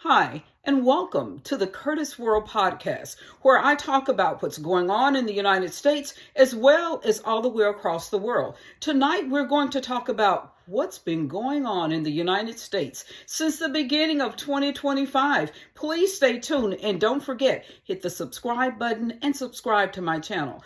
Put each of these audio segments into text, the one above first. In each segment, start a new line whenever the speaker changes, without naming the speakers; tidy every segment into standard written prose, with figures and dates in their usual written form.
Hi, and welcome to the Curtis World Podcast, where I talk about what's going on in the United States as well as all the way across the world. Tonight, we're going to talk about what's been going on in the United States since the beginning of 2025. Please stay tuned and don't forget, hit the subscribe button and subscribe to my channel.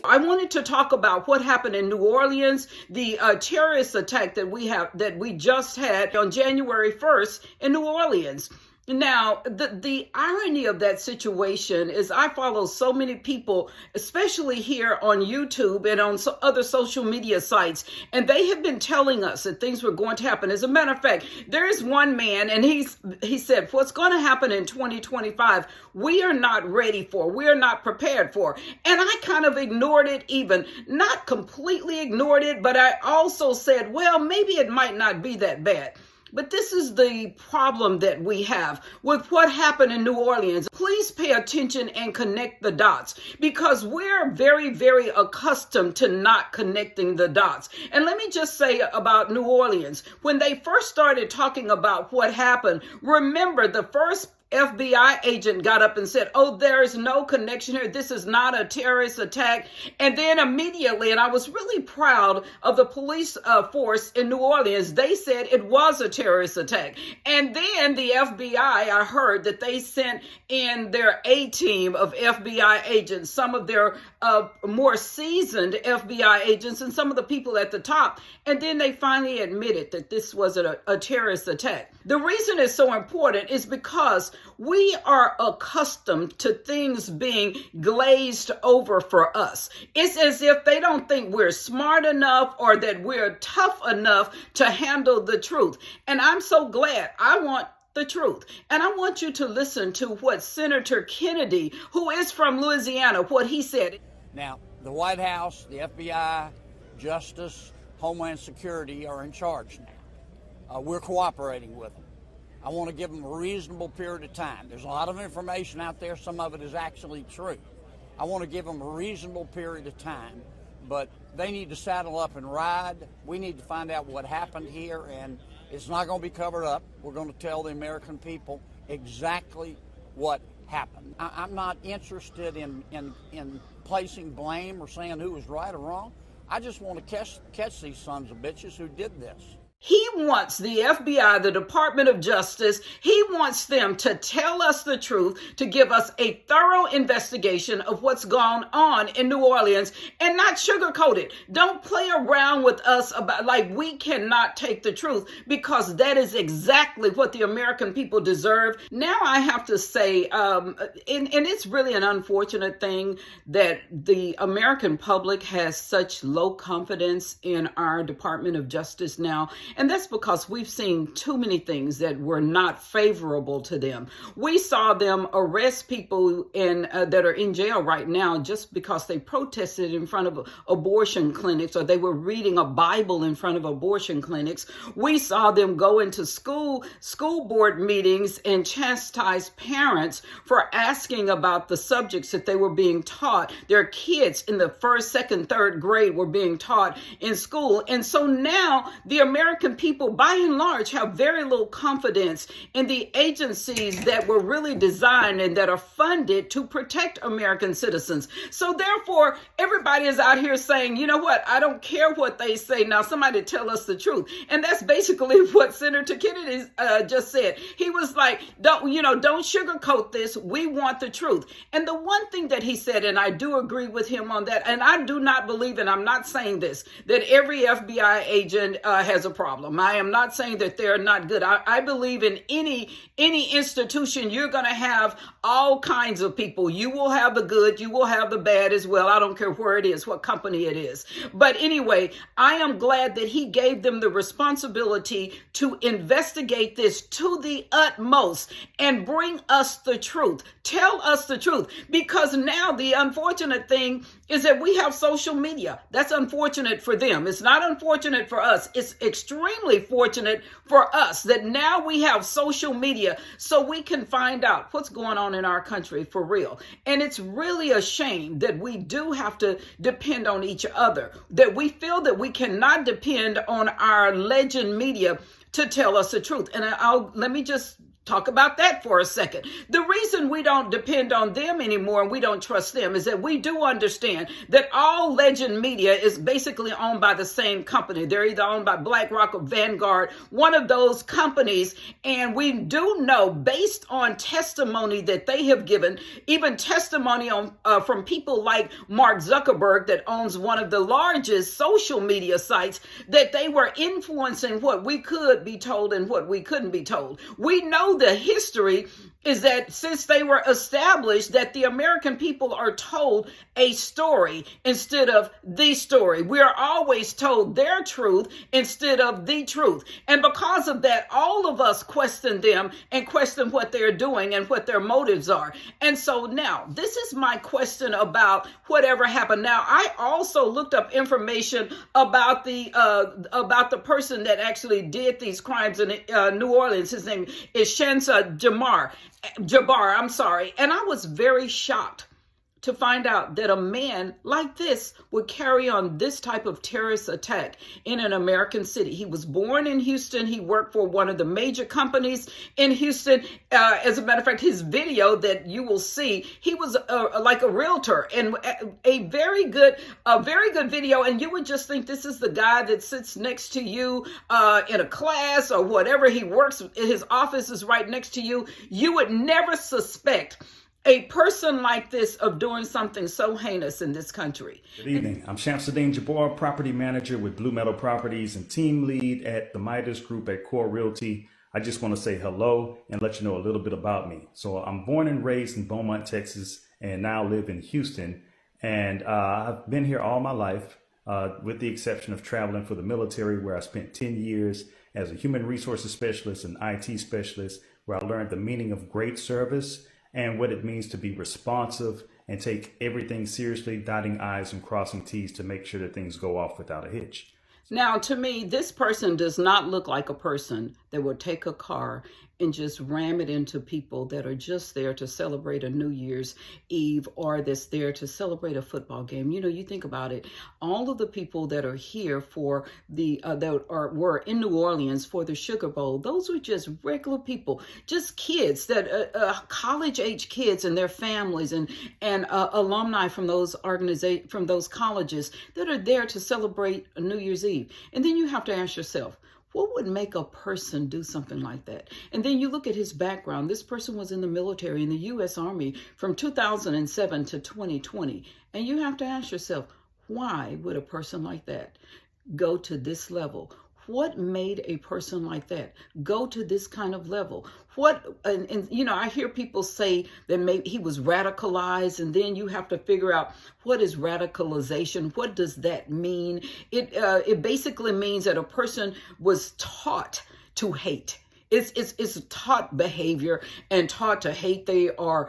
I wanted to talk about what happened in New Orleans, the terrorist attack that we just had on January 1st in New Orleans. Now, the irony of that situation is I follow so many people, especially here on YouTube and on other social media sites, and they have been telling us that things were going to happen. As a matter of fact, there is one man, and he said, what's going to happen in 2025, we are not ready for, we are not prepared for. And I kind of ignored it, even not completely ignored it, but I also said, well, maybe it might not be that bad. But this is the problem that we have with what happened in New Orleans. Please pay attention and connect the dots, because we're very, very accustomed to not connecting the dots. And let me just say about New Orleans, when they first started talking about what happened, remember the first FBI agent got up and said, oh, there is no connection here. This is not a terrorist attack. And then immediately, and I was really proud of the police force in New Orleans, they said it was a terrorist attack. And then the FBI, I heard that they sent in their A-team of FBI agents, some of their more seasoned FBI agents and some of the people at the top. And then they finally admitted that this was a terrorist attack. The reason it's so important is because we are accustomed to things being glazed over for us. It's as if they don't think we're smart enough or that we're tough enough to handle the truth. And I'm so glad. I want the truth. And I want you to listen to what Senator Kennedy, who is from Louisiana, what he said.
Now, the White House, the FBI, Justice, Homeland Security are in charge now. We're cooperating with them. I want to give them a reasonable period of time. There's a lot of information out there. Some of it is actually true. I want to give them a reasonable period of time, but they need to saddle up and ride. We need to find out what happened here, and it's not going to be covered up. We're going to tell the American people exactly what happened. I'm not interested in placing blame or saying who was right or wrong. I just want to catch these sons of bitches who did this.
He wants the FBI, the Department of Justice, he wants them to tell us the truth, to give us a thorough investigation of what's gone on in New Orleans and not sugarcoat it. Don't play around with us about like we cannot take the truth, because that is exactly what the American people deserve. Now I have to say, and it's really an unfortunate thing that the American public has such low confidence in our Department of Justice now. And that's because we've seen too many things that were not favorable to them. We saw them arrest people that are in jail right now just because they protested in front of abortion clinics, or they were reading a Bible in front of abortion clinics. We saw them go into school board meetings and chastise parents for asking about the subjects that they were being taught. Their kids in the first, second, third grade were being taught in school. And so now the American people, by and large, have very little confidence in the agencies that were really designed and that are funded to protect American citizens. So therefore, everybody is out here saying, you know what, I don't care what they say. Now, somebody tell us the truth. And that's basically what Senator Kennedy just said. He was like, don't sugarcoat this. We want the truth. And the one thing that he said, and I do agree with him on that, and I do not believe, and I'm not saying this, that every FBI agent has a problem. I am not saying that they're not good. I believe in any institution, you're going to have all kinds of people. You will have the good, you will have the bad as well. I don't care where it is, what company it is. But anyway, I am glad that he gave them the responsibility to investigate this to the utmost and bring us the truth. Tell us the truth. Because now the unfortunate thing is that we have social media. That's unfortunate for them. It's not unfortunate for us. It's extremely extremely fortunate for us that now we have social media so we can find out what's going on in our country for real. And it's really a shame that we do have to depend on each other, that we feel that we cannot depend on our legend media to tell us the truth. And let me just talk about that for a second. The reason we don't depend on them anymore and we don't trust them is that we do understand that all legend media is basically owned by the same company. They're either owned by BlackRock or Vanguard, one of those companies. And we do know, based on testimony that they have given, even testimony from people like Mark Zuckerberg, that owns one of the largest social media sites, that they were influencing what we could be told and what we couldn't be told. We know the history is that since they were established, that the American people are told a story instead of the story. We are always told their truth instead of the truth. And because of that, all of us question them and question what they're doing and what their motives are. And so now, this is my question about whatever happened. Now, I also looked up information about the person that actually did these crimes in New Orleans. His name is Shamsa Jabbar, I'm sorry. And I was very shocked to find out that a man like this would carry on this type of terrorist attack in an American city. He was born in Houston. He worked for one of the major companies in Houston. As a matter of fact, his video that you will see, he was like a realtor, and a very good video. And you would just think this is the guy that sits next to you in a class or whatever. He works, his office is right next to you. You would never suspect a person like this of doing something so heinous in this country.
Good evening. I'm Shamsuddin Jabbar, property manager with Blue Meadow Properties and team lead at the Midas Group at Core Realty. I just want to say hello and let you know a little bit about me. So I'm born and raised in Beaumont, Texas, and now live in Houston. And I've been here all my life, with the exception of traveling for the military, where I spent 10 years as a human resources specialist and IT specialist, where I learned the meaning of great service and what it means to be responsive and take everything seriously, dotting I's and crossing T's to make sure that things go off without a hitch.
Now, to me, this person does not look like a person that would take a car and just ram it into people that are just there to celebrate a New Year's Eve or that's there to celebrate a football game. You know, you think about it, all of the people that are here for were in New Orleans for the Sugar Bowl, those were just regular people, just kids that college-age kids and their families and alumni from those from those colleges that are there to celebrate a New Year's Eve. And then you have to ask yourself, what would make a person do something like that? And then you look at his background. This person was in the military, in the U.S. Army from 2007 to 2020. And you have to ask yourself, why would a person like that go to this level? What made a person like that go to this kind of level? And you know, I hear people say that maybe he was radicalized, and then you have to figure out, what is radicalization? What does that mean? It basically means that a person was taught to hate. It's taught behavior and taught to hate. They are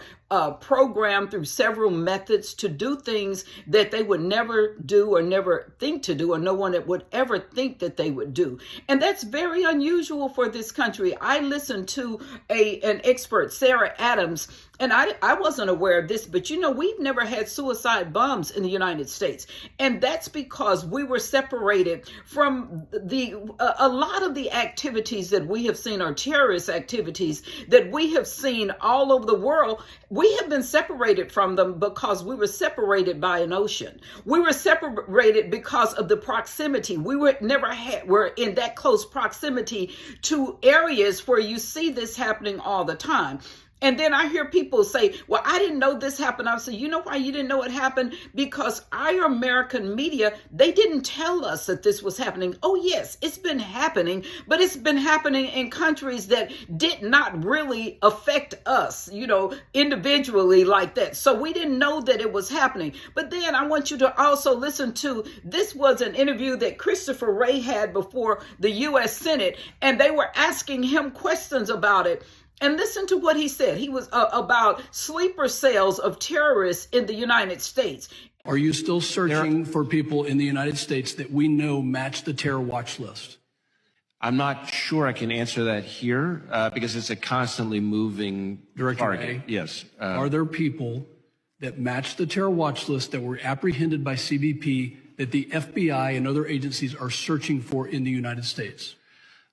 programmed through several methods to do things that they would never do or never think to do, or no one that would ever think that they would do. And that's very unusual for this country. I listened to an expert, Sarah Adams, and I wasn't aware of this, but you know, we've never had suicide bombs in the United States. And that's because we were separated from a lot of the activities that we have seen are terrorist activities that we have seen all over the world. We have been separated from them because we were separated by an ocean. We were separated because of the proximity. We were in that close proximity to areas where you see this happening all the time. And then I hear people say, well, I didn't know this happened. I say, you know why you didn't know it happened? Because our American media, they didn't tell us that this was happening. Oh, yes, it's been happening, but it's been happening in countries that did not really affect us, you know, individually like that. So we didn't know that it was happening. But then I want you to also listen to, this was an interview that Christopher Wray had before the U.S. Senate, and they were asking him questions about it. And listen to what he said. He was about sleeper cells of terrorists in the United States.
Are you still searching for people in the United States that we know match the terror watch list? I'm not sure I can answer that here because it's a constantly moving
Director
target.
Wray,
Yes.
are there people that match the terror watch list that were apprehended by CBP that the FBI and other agencies are searching for in the United States?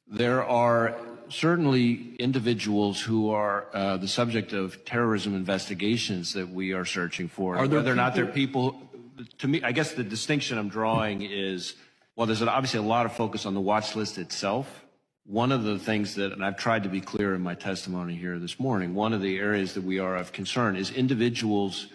There are certainly individuals who are the subject of terrorism investigations that we are searching for.
Are there
Whether or not they're
people-
people, to me, I guess the distinction I'm drawing is, well, there's obviously a lot of focus on the watch list itself. One of the things that, and I've tried to be clear in my testimony here this morning, one of the areas that we are of concern is individuals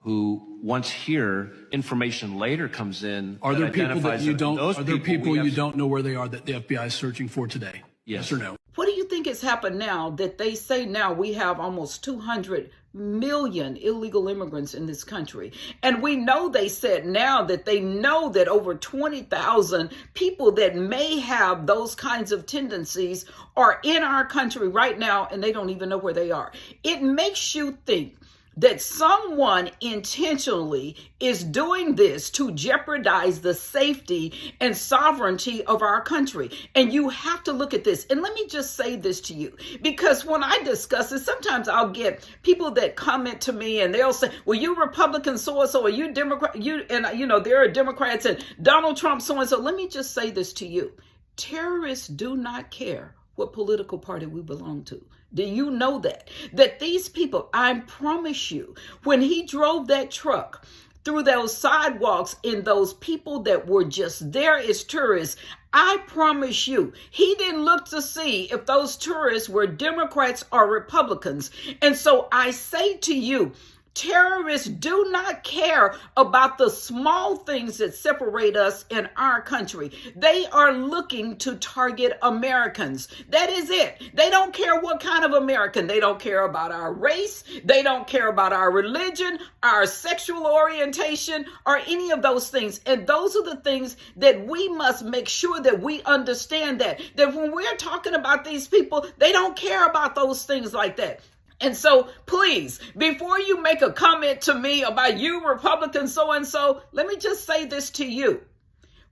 who once here, information later comes in.
Are there people that
identifies
you
that
don't?
those
Are there
we
people
have-
you don't know where they are that the FBI is searching for today?
Yes.
Yes or no?
What do you think has happened now that they say now we have almost 200 million illegal immigrants in this country? And we know they said now that they know that over 20,000 people that may have those kinds of tendencies are in our country right now, and they don't even know where they are. It makes you think that someone intentionally is doing this to jeopardize the safety and sovereignty of our country. And you have to look at this. And let me just say this to you, because when I discuss it, sometimes I'll get people that comment to me and they'll say, well, you Republican so-and-so, or you Democrat, there are Democrats and Donald Trump so-and-so. Let me just say this to you. Terrorists do not care what political party we belong to. Do you know that? That these people, I promise you, when he drove that truck through those sidewalks and those people that were just there as tourists, I promise you, he didn't look to see if those tourists were Democrats or Republicans. And so I say to you, terrorists do not care about the small things that separate us in our country. They are looking to target Americans. That is it. They don't care what kind of American. They don't care about our race. They don't care about our religion, our sexual orientation, or any of those things. And those are the things that we must make sure that we understand that when we're talking about these people, they don't care about those things like that. And so, please, before you make a comment to me about you Republican so-and-so, let me just say this to you.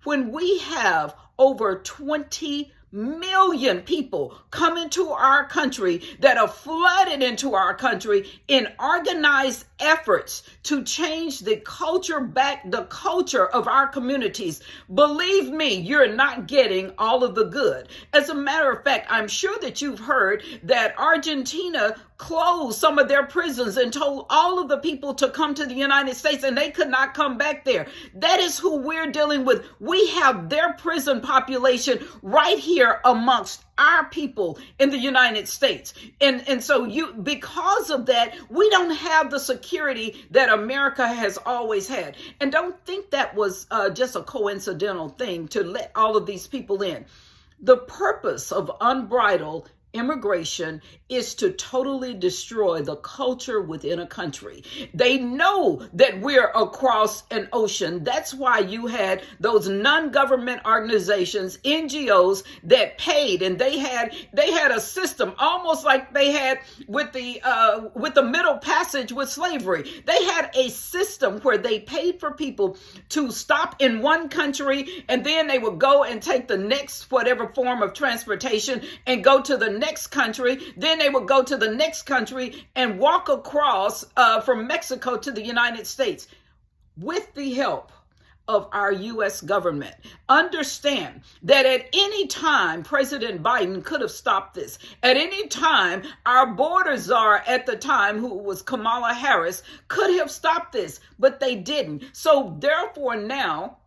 When we have over 20 million people come into our country that are flooded into our country in organized efforts to change the culture of our communities, believe me, you're not getting all of the good. As a matter of fact, I'm sure that you've heard that Argentina closed some of their prisons and told all of the people to come to the United States, and they could not come back there. That is who we're dealing with. We have their prison population right here amongst our people in the United States. And so because of that, we don't have the security that America has always had. And don't think that was just a coincidental thing to let all of these people in. The purpose of unbridled immigration is to totally destroy the culture within a country. They know that we're across an ocean. That's why you had those non-government organizations, NGOs, that paid, and they had a system almost like they had with the Middle Passage with slavery. They had a system where they paid for people to stop in one country, and then they would go and take the next whatever form of transportation and go to the next country. Then they would go to the next country and walk across from Mexico to the United States with the help of our U.S. government. Understand that at any time, President Biden could have stopped this. At any time, our border czar at the time, who was Kamala Harris, could have stopped this, but they didn't. So therefore now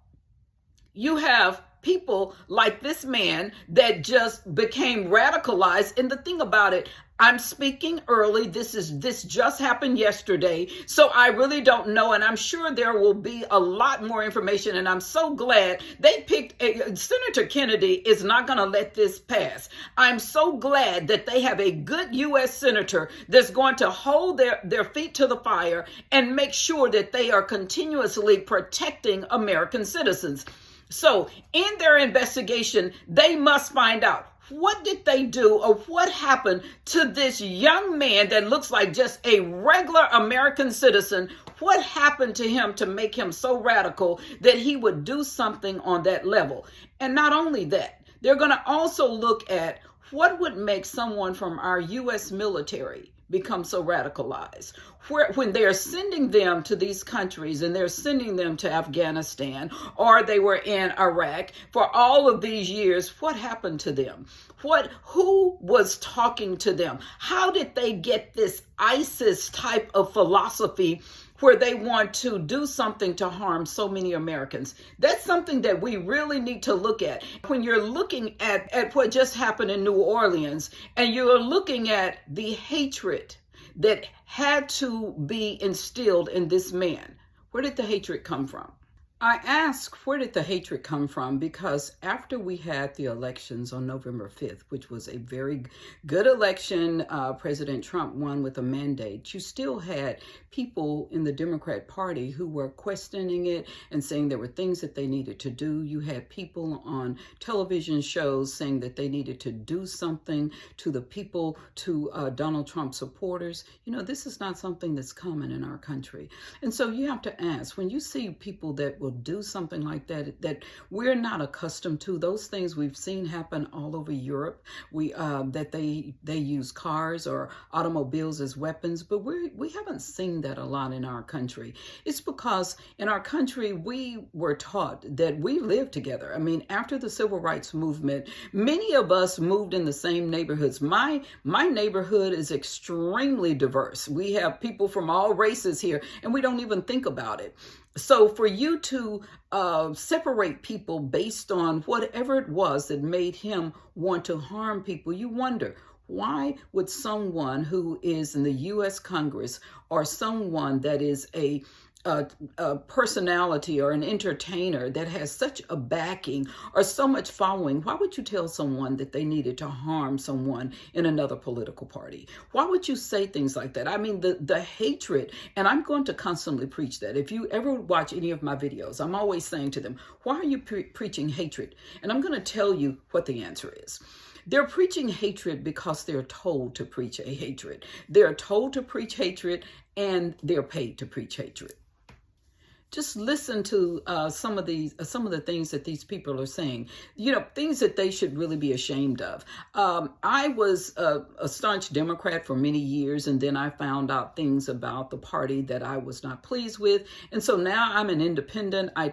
you have people like this man that just became radicalized. And the thing about it, I'm speaking early. This just happened yesterday. So I really don't know. And I'm sure there will be a lot more information. And I'm so glad they picked Senator Kennedy is not going to let this pass. I'm so glad that they have a good U.S. senator that's going to hold their feet to the fire and make sure that they are continuously protecting American citizens. So in their investigation, they must find out, what did they do, or what happened to this young man that looks like just a regular American citizen? What happened to him to make him so radical that he would do something on that level? And not only that, they're going to also look at what would make someone from our U.S. military become so radicalized. When they're sending them to these countries, and they're sending them to Afghanistan, or they were in Iraq for all of these years, what happened to them? Who was talking to them? How did they get this ISIS type of philosophy where they want to do something to harm so many Americans? That's something that we really need to look at. When you're looking at what just happened in New Orleans, and you're looking at the hatred that had to be instilled in this man, where did the hatred come from? I ask, where did the hatred come from? Because after we had the elections on November 5th, which was a very good election, President Trump won with a mandate, you still had people in the Democrat Party who were questioning it and saying there were things that they needed to do. You had people on television shows saying that they needed to do something to the people, to Donald Trump supporters. You know, this is not something that's common in our country. And so you have to ask, when you see people that will do something like that, that we're not accustomed to, those things we've seen happen all over Europe, that they use cars or automobiles as weapons, but we haven't seen that a lot in our country. It's because in our country, we were taught that we live together. I mean, after the civil rights movement, many of us moved in the same neighborhoods. My neighborhood is extremely diverse. We have people from all races here, and we don't even think about it. So for you to separate people based on whatever it was that made him want to harm people, you wonder, why would someone who is in the U.S. Congress, or someone that is a personality or an entertainer that has such a backing or so much following, why would you tell someone that they needed to harm someone in another political party? Why would you say things like that? I mean, the hatred, and I'm going to constantly preach that. If you ever watch any of my videos, I'm always saying to them, why are you preaching hatred? And I'm going to tell you what the answer is. They're preaching hatred because they're told to preach a hatred. They're told to preach hatred, and they're paid to preach hatred. Just listen to some of the things that these people are saying, you know, things that they should really be ashamed of. I was a staunch Democrat for many years, and then I found out things about the party that I was not pleased with. And so now I'm an independent. I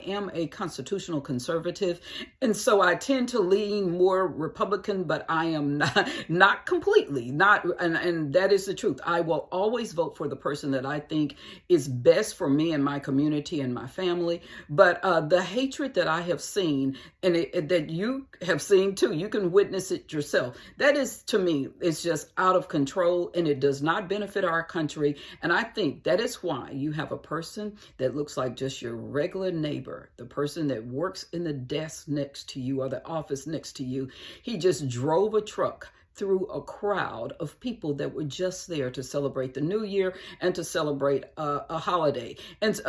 am a constitutional conservative. And so I tend to lean more Republican, but I am not completely, and that is the truth. I will always vote for the person that I think is best for me and my community and my family. But the hatred that I have seen, and that you have seen too, you can witness it yourself. That is, to me, it's just out of control, and it does not benefit our country. And I think that is why you have a person that looks like just your regular neighbor, the person that works in the desk next to you or the office next to you. He just drove a truck through a crowd of people that were just there to celebrate the New Year and to celebrate a holiday and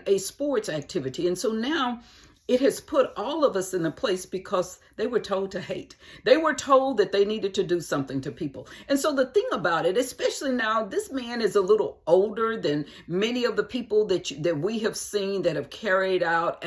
a sports activity. And so now it has put all of us in a place because they were told to hate. They were told that they needed to do something to people. And so the thing about it, especially now, this man is a little older than many of the people that we have seen that have carried out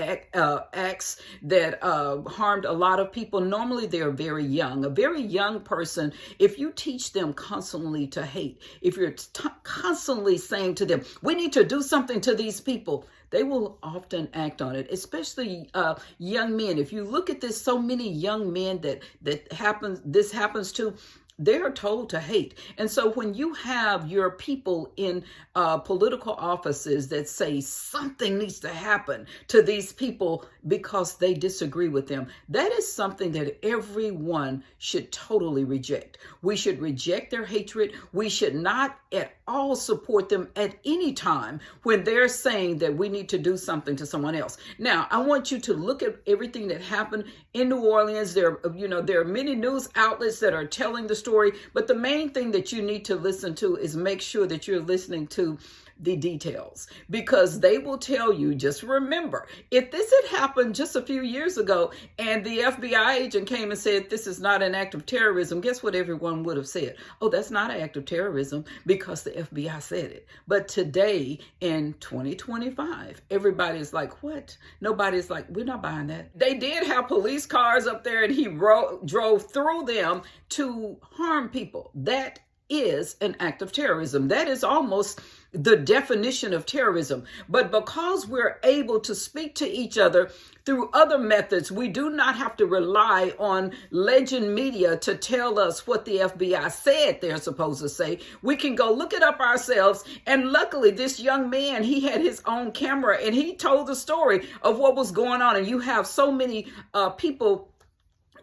acts that harmed a lot of people. Normally, they're very young. A very young person, if you teach them constantly to hate, if you're constantly saying to them, we need to do something to these people, they will often act on it, especially young men. If you look at this, so many young men that this happens to, they are told to hate. And so when you have your people in political offices that say something needs to happen to these people because they disagree with them, that is something that everyone should totally reject. We should reject their hatred. We should not at all support them at any time when they're saying that we need to do something to someone else. Now, I want you to look at everything that happened in New Orleans. There are many news outlets that are telling the story, but the main thing that you need to listen to is make sure that you're listening to the details, because they will tell you, just remember, if this had happened just a few years ago and the FBI agent came and said this is not an act of terrorism, guess what everyone would have said? Oh, that's not an act of terrorism because the FBI said it. But today in 2025, everybody's like, what? Nobody's like, we're not buying that. They did have police cars up there and he drove through them to harm people. That is an act of terrorism. That is almost the definition of terrorism. But because we're able to speak to each other through other methods, we do not have to rely on legend media to tell us what the FBI said they're supposed to say. We can go look it up ourselves. And luckily, this young man, he had his own camera and he told the story of what was going on. And you have so many people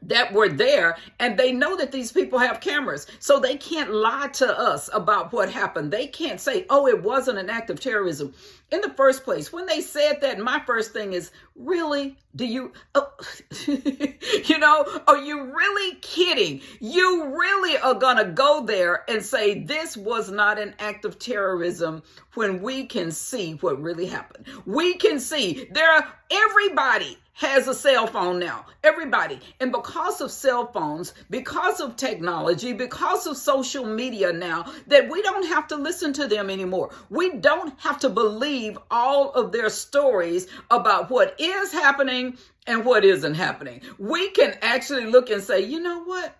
that were there, and they know that these people have cameras, so they can't lie to us about what happened. They can't say, oh, it wasn't an act of terrorism. In the first place, when they said that, my first thing is, really? Do you, are you really kidding? You really are going to go there and say this was not an act of terrorism when we can see what really happened? We can see everybody has a cell phone now. Everybody. And because of cell phones, because of technology, because of social media now, that we don't have to listen to them anymore. We don't have to believe all of their stories about what is happening and what isn't happening. We can actually look and say, you know what?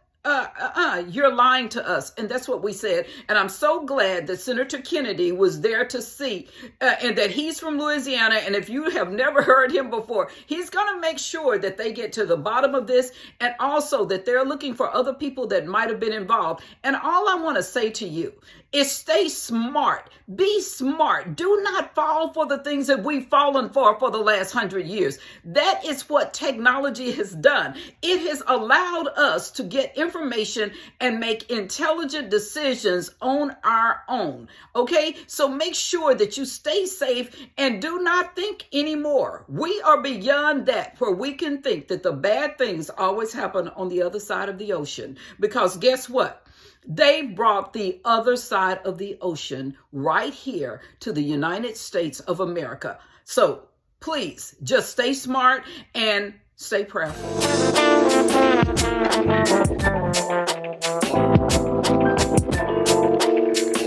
You're lying to us. And that's what we said. And I'm so glad that Senator Kennedy was there to see, and that he's from Louisiana. And if you have never heard him before, he's going to make sure that they get to the bottom of this, and also that they're looking for other people that might have been involved. And all I want to say to you is stay smart. Be smart. Do not fall for the things that we've fallen for the last 100 years. That is what technology has done. It has allowed us to get information and make intelligent decisions on our own. Okay? So make sure that you stay safe and do not think anymore. We are beyond that, where we can think that the bad things always happen on the other side of the ocean. Because guess what? They brought the other side of the ocean right here to the United States of America. So please just stay smart and stay prayerful.